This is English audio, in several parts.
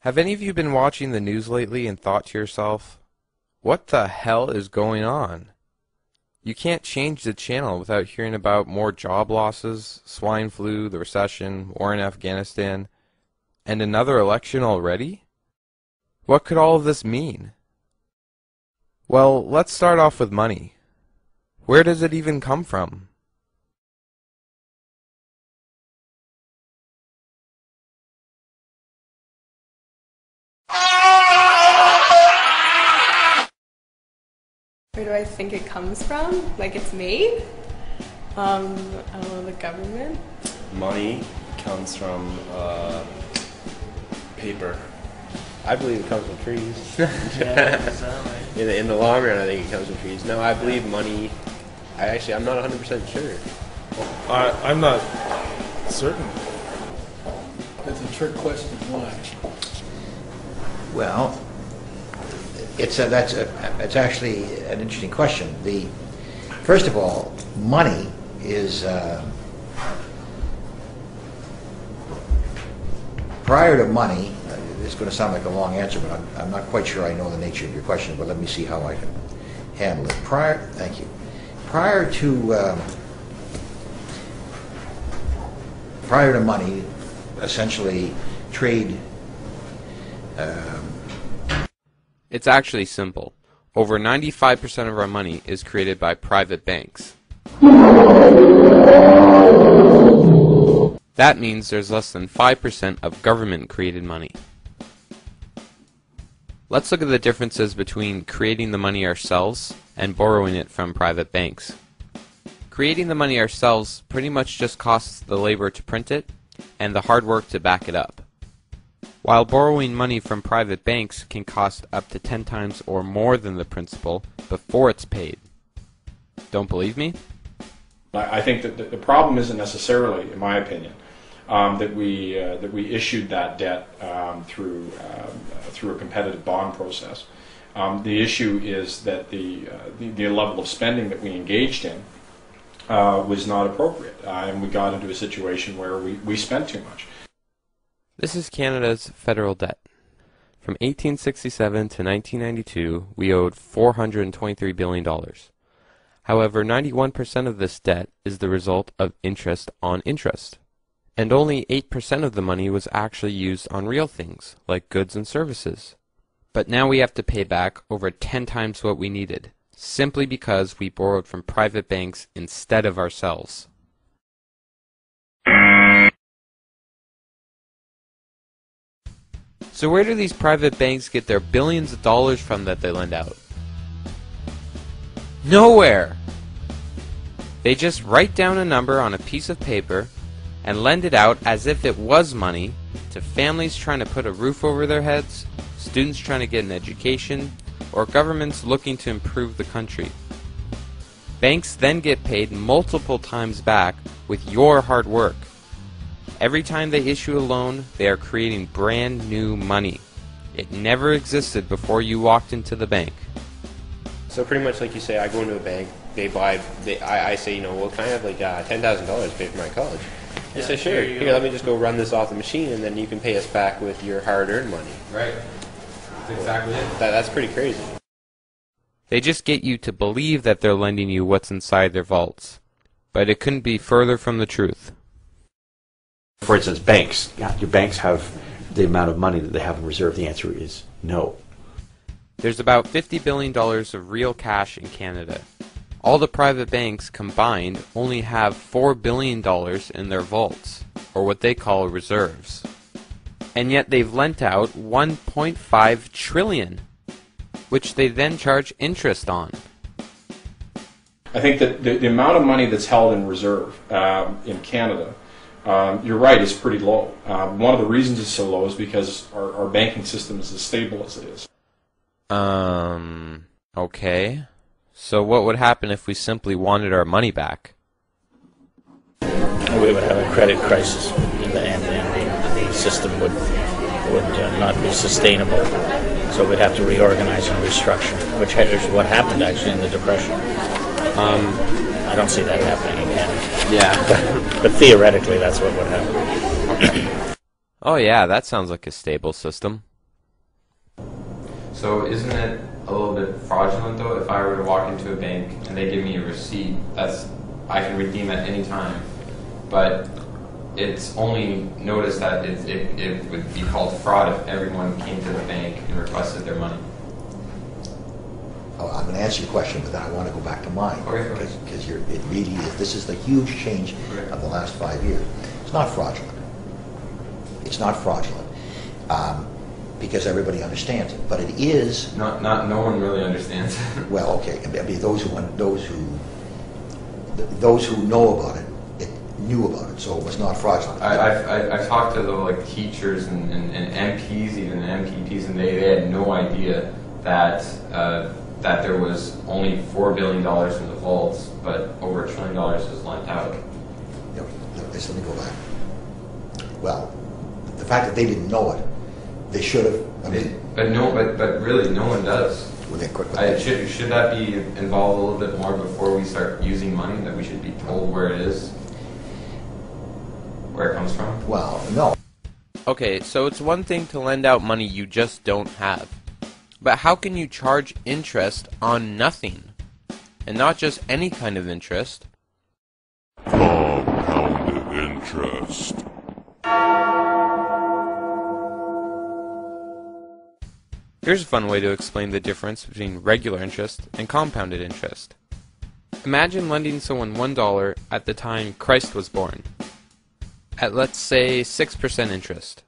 Have any of you been watching the news lately and thought to yourself, what the hell is going on? You can't change the channel without hearing about more job losses, swine flu, the recession, war in Afghanistan, and another election already? What could all of this mean? Well, let's start off with money. Where does it even come from? Where do I think it comes from? Like it's made? I don't know, the government? Money comes from paper. I believe it comes from trees. In the long run, I think it comes from trees. No, I believe money. I'm not 100% sure. I'm not certain. That's a trick question. Why? Well, it's actually an interesting question. First of all, money is prior to money. It's going to sound like a long answer, but I'm not quite sure I know the nature of your question. But let me see how I can handle it. Thank you. Prior to money, essentially trade. It's actually simple. Over 95% of our money is created by private banks. That means there's less than 5% of government-created money. Let's look at the differences between creating the money ourselves and borrowing it from private banks. Creating the money ourselves pretty much just costs the labor to print it and the hard work to back it up. While borrowing money from private banks can cost up to 10 times or more than the principal before it's paid. Don't believe me? I think that the problem isn't necessarily, in my opinion, that we issued that debt through a competitive bond process. The issue is that the level of spending that we engaged in was not appropriate, and we got into a situation where we spent too much. This is Canada's federal debt. From 1867 to 1992, we owed $423 billion. However, 91% of this debt is the result of interest on interest. And only 8% of the money was actually used on real things, like goods and services. But now we have to pay back over 10 times what we needed, simply because we borrowed from private banks instead of ourselves. So where do these private banks get their billions of dollars from that they lend out? Nowhere! They just write down a number on a piece of paper and lend it out as if it was money to families trying to put a roof over their heads, students trying to get an education, or governments looking to improve the country. Banks then get paid multiple times back with your hard work. Every time they issue a loan, they are creating brand new money. It never existed before you walked into the bank. So pretty much like you say, I go into a bank, I say, well, can I have like $10,000 to pay for my college? They say, sure, here, let me just go run this off the machine, and then you can pay us back with your hard-earned money. Right. That's exactly it. That's pretty crazy. They just get you to believe that they're lending you what's inside their vaults. But it couldn't be further from the truth. For instance, banks. Yeah, your banks have the amount of money that they have in reserve. The answer is no. There's about $50 billion of real cash in Canada. All the private banks combined only have $4 billion in their vaults, or what they call reserves. And yet they've lent out $1.5 trillion, which they then charge interest on. I think that the amount of money that's held in reserve in Canada, you're right, is pretty low. One of the reasons it's so low is because our banking system is as stable as it is. Okay. So what would happen if we simply wanted our money back? We would have a credit crisis, and the system would not be sustainable. So we'd have to reorganize and restructure, which is what happened actually in the Depression. I don't see that happening again. Yeah. But theoretically, that's what would happen. Oh yeah, that sounds like a stable system. So isn't it a little bit fraudulent though if I were to walk into a bank and they give me a receipt I can redeem at any time, but it's only noticed that it would be called fraud if everyone came to the bank and requested their money? Oh, I'm going to answer your question, but then I want to go back to mine. Okay. Because it really is. This is the huge change of the last 5 years. It's not fraudulent. It's not fraudulent because everybody understands it. But it is. No one really understands it. Well, okay. I mean, those who know about it, knew about it, so it was not fraudulent. I've talked to the teachers and MPs, even MPPs, and they had no idea that there was only $4 billion in the vaults, but over $1 trillion was lent out. No, let me go back. Well, the fact that they didn't know it, they should have. But really, no one does. Should that be involved a little bit more before we start using money? That we should be told where it is, where it comes from? Well, no. Okay, so it's one thing to lend out money you just don't have. But how can you charge interest on nothing? And not just any kind of interest. Compounded interest. Here's a fun way to explain the difference between regular interest and compounded interest. Imagine lending someone $1 at the time Christ was born, at let's say 6% interest.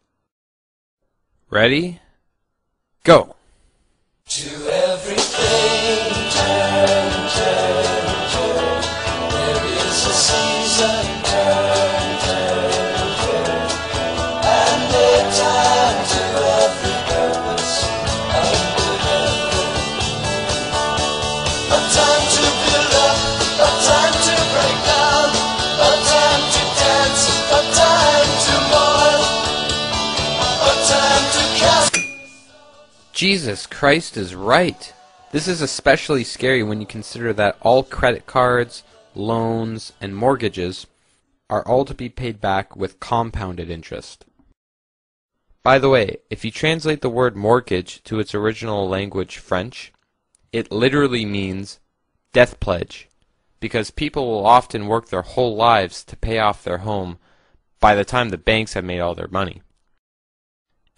Ready? Go! To everything, turn, turn, turn. There is a season, turn, turn, turn. And a time to every purpose under heaven. A time to build up, a time to break down, a time to dance, a time to mourn, a time to cast. Jesus Christ is right. This is especially scary when you consider that all credit cards, loans, and mortgages are all to be paid back with compounded interest. By the way, if you translate the word mortgage to its original language, French, it literally means death pledge, because people will often work their whole lives to pay off their home by the time the banks have made all their money.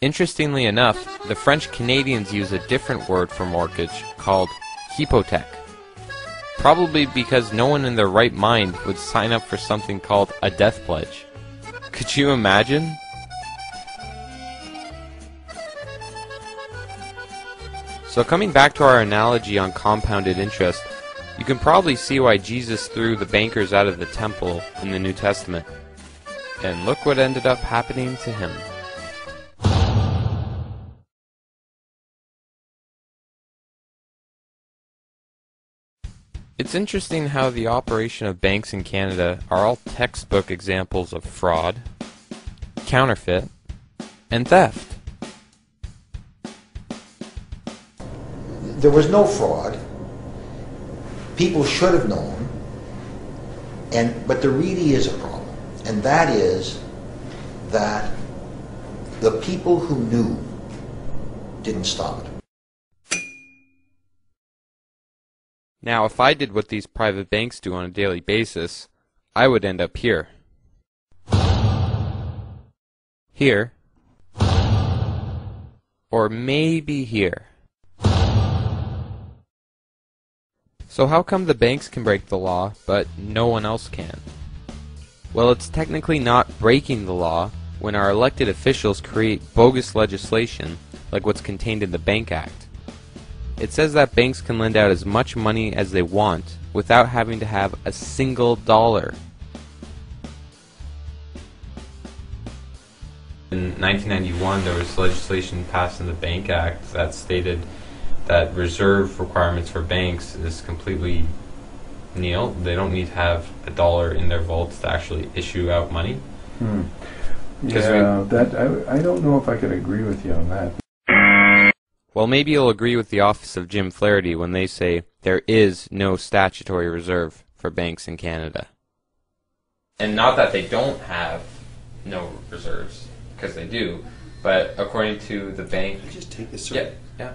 Interestingly enough, the French Canadians use a different word for mortgage called hypothèque, probably because no one in their right mind would sign up for something called a death pledge. Could you imagine? So coming back to our analogy on compounded interest, you can probably see why Jesus threw the bankers out of the temple in the New Testament. And look what ended up happening to him. It's interesting how the operation of banks in Canada are all textbook examples of fraud, counterfeit, and theft. There was no fraud. People should have known, but there really is a problem, and that is that the people who knew didn't stop it. Now, if I did what these private banks do on a daily basis, I would end up here. Here. Or maybe here. So how come the banks can break the law, but no one else can? Well, it's technically not breaking the law when our elected officials create bogus legislation like what's contained in the Bank Act. It says that banks can lend out as much money as they want without having to have a single dollar. In 1991, there was legislation passed in the Bank Act that stated that reserve requirements for banks is completely nil. They don't need to have a dollar in their vaults to actually issue out money. Yeah, I don't know if I could agree with you on that. Well, maybe you'll agree with the office of Jim Flaherty when they say there is no statutory reserve for banks in Canada. And not that they don't have no reserves, because they do, but according to the bank... Can I just take this, sir? Yeah.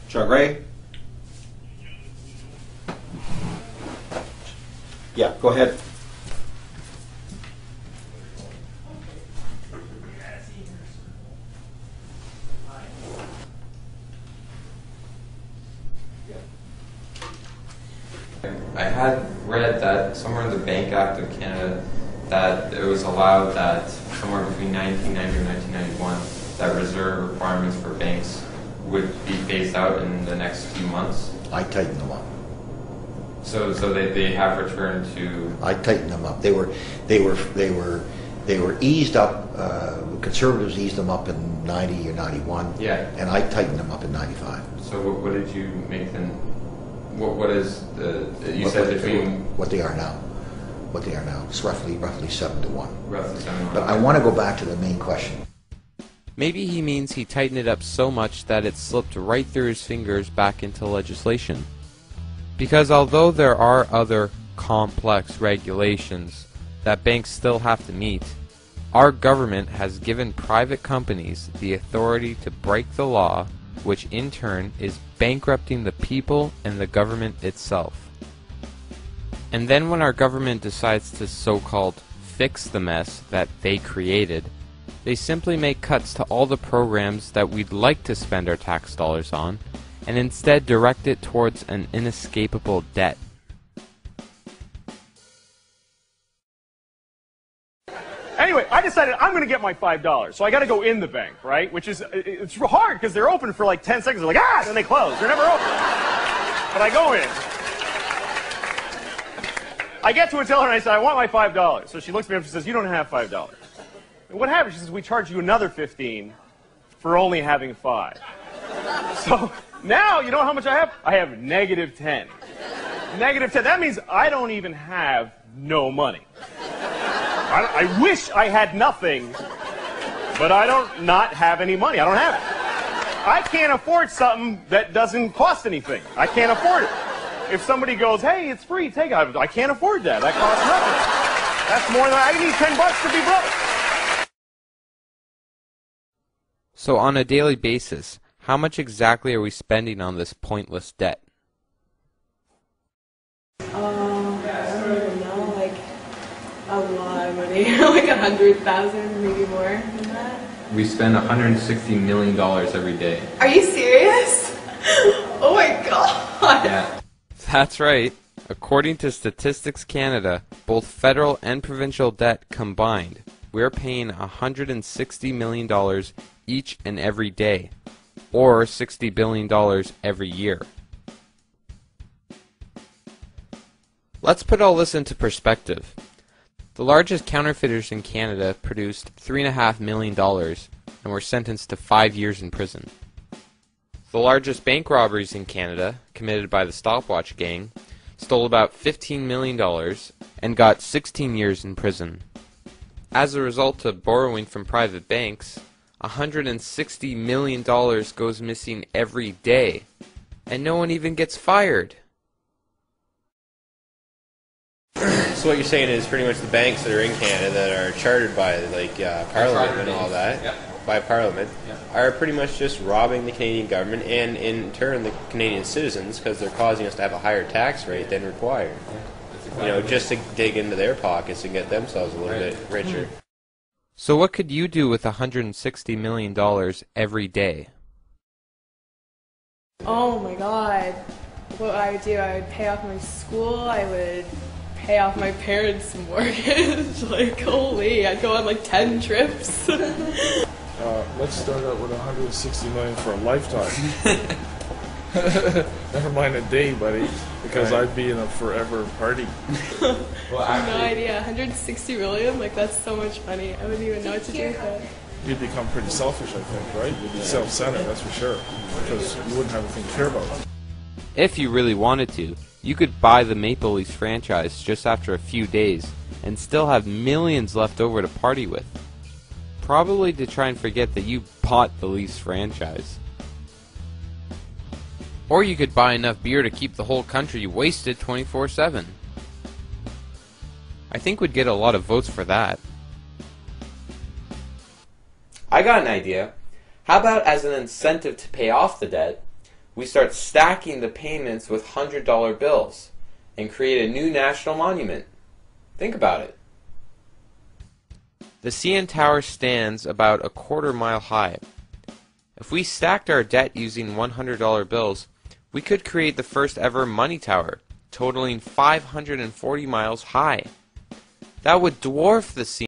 Chuck Ray? Yeah, go ahead. I had read that somewhere in the Bank Act of Canada that it was allowed that somewhere between 1990 and 1991 that reserve requirements for banks would be phased out in the next few months. I tightened them up. So they have returned to. I tightened them up. They were eased up. Conservatives eased them up in 90 or 91. Yeah. And I tightened them up in 95. So what did you make them? What is the? You said between what they are now. What they are now. It's roughly 7 to 1. Roughly 7 to 1. But I want to go back to the main question. Maybe he means he tightened it up so much that it slipped right through his fingers back into legislation. Because although there are other complex regulations that banks still have to meet, our government has given private companies the authority to break the law, which in turn is bankrupting the people and the government itself. And then when our government decides to so-called fix the mess that they created, they simply make cuts to all the programs that we'd like to spend our tax dollars on, and instead direct it towards an inescapable debt. Anyway, I decided I'm going to get my $5, so I got to go in the bank, right? Which is, it's hard because they're open for like 10 seconds. They're like, ah, then they close. They're never open. But I go in. I get to a teller and I say, I want my $5. So she looks at me up and she says, you don't have $5. And what happens? She says, we charge you another $15 for only having 5. So now, you know how much I have? I have -10. -10. That means I don't even have no money. I wish I had nothing, but I don't not have any money. I don't have it. I can't afford something that doesn't cost anything. I can't afford it. If somebody goes, hey, it's free, take it. I can't afford that. That costs nothing. That's more than I need $10 to be broke. So on a daily basis, how much exactly are we spending on this pointless debt? I don't even know, like a lot of money, like 100,000, maybe more than that. We spend $160 million every day. Are you serious? Oh my god! Yeah, that's right. According to Statistics Canada, both federal and provincial debt combined, we're paying $160 million each and every day, or $60 billion every year. Let's put all this into perspective. The largest counterfeiters in Canada produced $3.5 million and were sentenced to 5 years in prison. The largest bank robberies in Canada, committed by the Stopwatch Gang, stole about $15 million and got 16 years in prison. As a result of borrowing from private banks, $160 million goes missing every day, and no one even gets fired. So what you're saying is pretty much the banks that are in Canada that are chartered by like Parliament and all that, by Parliament, are pretty much just robbing the Canadian government and in turn the Canadian citizens because they're causing us to have a higher tax rate than required. You know, just to dig into their pockets and get themselves a little bit richer. So what could you do with $160 million every day? Oh my god. What I would do, I would pay off my school, I would pay off my parents' mortgage. Like, holy, I'd go on like 10 trips. Let's start out with $160 million for a lifetime. Never mind a day, buddy, because I'd be in a forever party. Well, I have no idea. 160 million? Like, that's so much money. I wouldn't even know what to do with that. You'd become pretty selfish, I think, right? You'd be self-centered, that's for sure, because you wouldn't have anything to care about. If you really wanted to, you could buy the Maple Leafs franchise just after a few days and still have millions left over to party with. Probably to try and forget that you bought the Leafs franchise. Or you could buy enough beer to keep the whole country wasted 24/7. I think we'd get a lot of votes for that. I got an idea. How about as an incentive to pay off the debt, we start stacking the payments with $100 bills and create a new national monument. Think about it. The CN Tower stands about a quarter-mile high. If we stacked our debt using $100 bills, we could create the first ever money tower, totaling 540 miles high. That would dwarf the CN